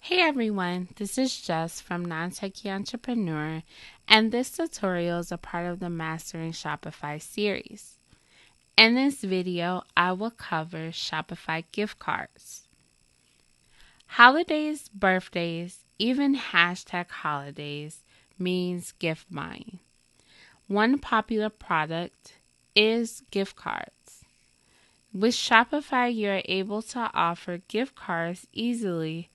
Hey everyone, this is Jess from Non-Techie Entrepreneur, and this tutorial is a part of the Mastering Shopify series. In this video, I will cover Shopify gift cards. Holidays, birthdays, even #holidays means gift buying. One popular product is gift cards. With Shopify, you are able to offer gift cards easily.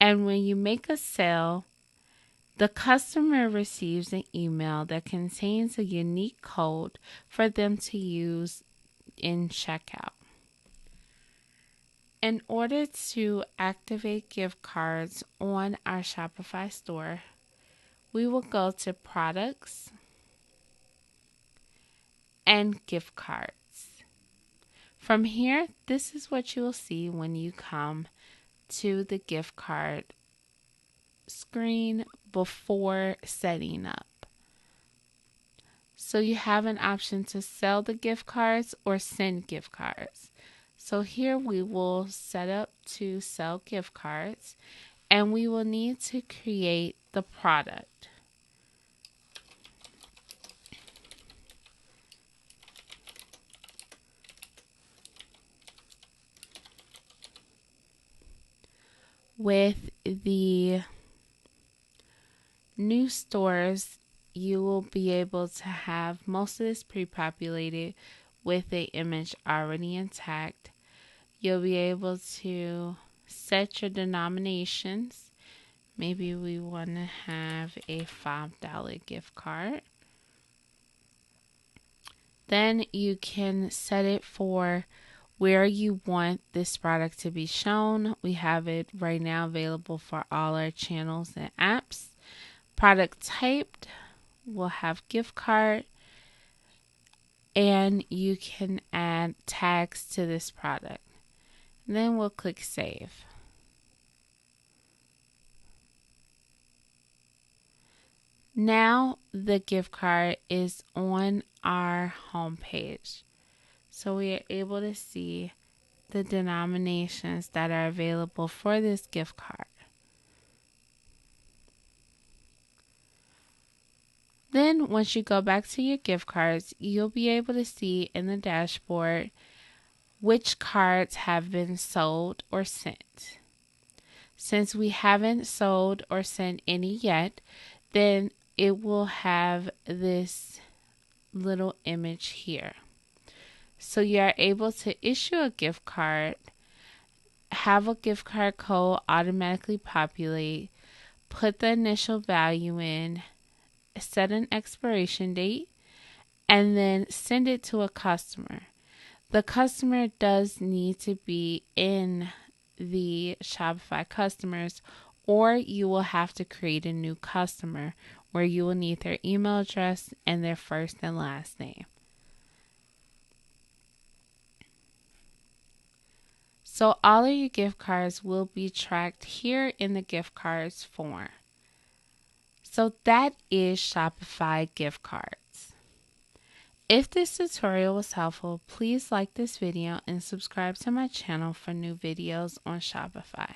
And when you make a sale, the customer receives an email that contains a unique code for them to use in checkout. In order to activate gift cards on our Shopify store, we will go to Products and Gift Cards. From here, this is what you will see when you come to the gift card screen before setting up. So you have an option to sell the gift cards or send gift cards. So here we will set up to sell gift cards, and we will need to create the product. With the new stores, you will be able to have most of this pre-populated with the image already intact. You'll be able to set your denominations. Maybe we want to have a $5 gift card. Then you can set it for where you want this product to be shown. We have it right now available for all our channels and apps. Product typed will have gift card, and you can add tags to this product. Then we'll click Save. Now the gift card is on our home page. So we are able to see the denominations that are available for this gift card. Then once you go back to your gift cards, you'll be able to see in the dashboard which cards have been sold or sent. Since we haven't sold or sent any yet, then it will have this little image here. So you are able to issue a gift card, have a gift card code automatically populate, put the initial value in, set an expiration date, and then send it to a customer. The customer does need to be in the Shopify customers, or you will have to create a new customer where you will need their email address and their first and last name. So all of your gift cards will be tracked here in the gift cards form. So that is Shopify gift cards. If this tutorial was helpful, please like this video and subscribe to my channel for new videos on Shopify.